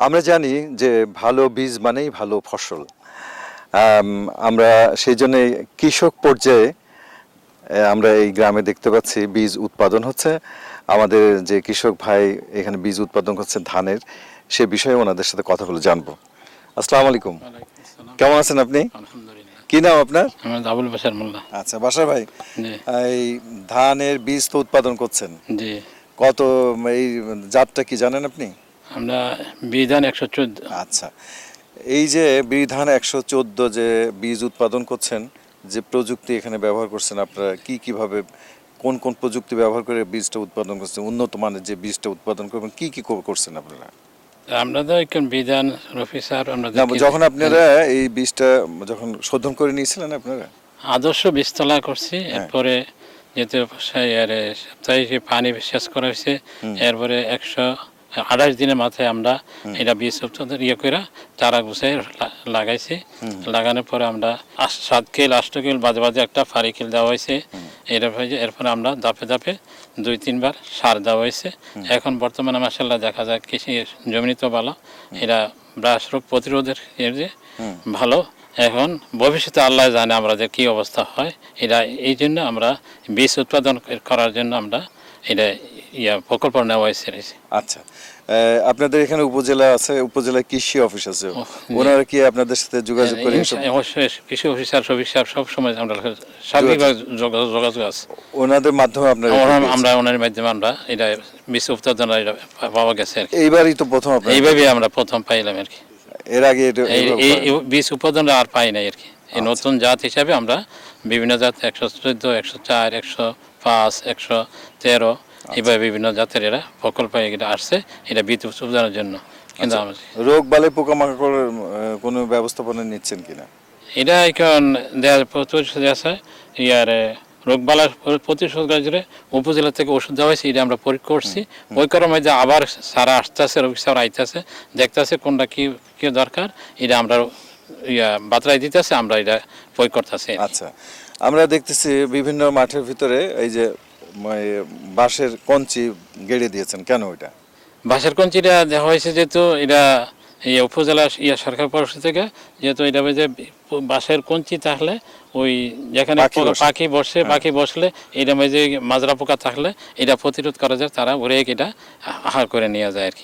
আমরা জানি যে ভালো বীজ মানেই ভালো ফসল। আমরা সেই জন্য কৃষক পর্যায়ে আমরা এই গ্রামে দেখতে পাচ্ছি বীজ উৎপাদন হচ্ছে। আমাদের যে কৃষক ভাই এখানে বীজ উৎপাদন করছে ধানের, সে বিষয়ে ওনাদের সাথে কথা বলে জানবো। আসসালামু আলাইকুম। কেমন আছেন আপনি? আলহামদুলিল্লাহ। কি নাম আপনার? আমার আবুল বাশার মোল্লা। আচ্ছা, বাশার ভাই, জি এই ধানের বীজ তো উৎপাদন করছেন, জি। কত এই জাতটা কি জানেন আপনি? আমরা বিধান 114। আচ্ছা, এই যে বিধান 114 যে বীজ উৎপাদন করছেন, যে প্রযুক্তি এখানে ব্যবহার করছেন আপনারা, কিভাবে কোন কোন প্রযুক্তি ব্যবহার করে বীজটা উৎপাদন করছেন, উন্নত মানের যে বীজটা উৎপাদন করবেন, কি করছেন আপনারা? আমরা তো এখন বিধান রফি স্যার আমরা না, যখন আপনারা এই বীজটা যখন শোধন করে নিয়েছিলেন আপনারা? আদর্শ বীজতলা করছি। হ্যাঁ। এরপরে যেহেতু সপ্তাহে পানি সেচ করা হয়েছে, এরপরে 128 দিনের মাথায় আমরা এটা বীজ করে চারা গুছাই লাগাইছি। লাগানোর পরে আমরা 7 কিল 8 কিল বাজে বাজে একটা ফাড়ি কিল দেওয়া হয়েছে। এরপরে আমরা ধাপে ধাপে 2-3 বার সার দেওয়া হয়েছে। এখন বর্তমানে মাশাআল্লাহ দেখা যায় কৃষি জমি তো ভালো, এটা ব্রাশ রোগ প্রতিরোধের যে ভালো। এখন ভবিষ্যতে আল্লাহ জানে আমরা যে কী অবস্থা হয়। এটা এই জন্য আমরা বীজ উৎপাদন করার জন্য আমরা এটা প্রকল্প নেওয়া হয়েছে। আচ্ছা, আপনাদের এখানে উপজেলা আছে, উপজেলা কৃষি অফিস আছে, জি। ওনারা কি আপনাদের সাথে যোগাযোগ করে এসব? অবশ্যই কৃষি অফিসার সবিসার সব সময় আমরা সার্বিকভাবে যোগাযোগ আছে। ওনাদের মাধ্যমে আপনারা আমরা ওনার মাধ্যমে আমরা এটা বীজ উৎপাদন এটা পাওয়া গেছে আর কি। এইবারই তো প্রথম আপনারা? এইভাবে আমরা প্রথম পাইলাম আর কি। এর আগে এই বীজ উৎপাদন আর পাই নাই আর কি। এই নতুন জাত হিসাবে আমরা বিভিন্ন জাত 114, 104, 105, 113 এইভাবে বিভিন্ন জাতের এরা প্রকল্প এটা আসছে, এটা বীজ উৎপাদনের জন্য। কিন্তু রোগ বালাই পোকামাকড়ের কোনো ব্যবস্থাপনা নিচ্ছেন কিনা? এটা এখন প্রতিষেধক আছে রোগবালা প্রতিষেধক উপজেলা থেকে ওষুধ দেওয়া হয়েছে, এটা আমরা পরীক্ষা করছি। ওই করার মধ্যে আবার সারা আসতেছে, রোগী সারা আইতেছে, দেখতেছে কোনটা কি কি দরকার, এটা আমরা বাতলাই দিতেছে, আমরা এটা প্রয়োগ করতেছি। আচ্ছা, আমরা দেখতেছি বিভিন্ন মাঠের ভিতরে এই যে বাঁশের কঞ্চি গেড়ে দিয়েছেন, কেন এটা? বাঁশের কঞ্চিটা দেওয়া হয়েছে যেহেতু এটা উপজেলা সরকার পরিষদ থেকে, যেহেতু এটা যে বাঁশের কঞ্চি থাকলে ওই যেখানে পাখি বসলে এটা যে মাজরা পোকা থাকলে এটা প্রতিরোধ করা যায়, তারা উড়ে এটা আহার করে নিয়ে যায় আর কি।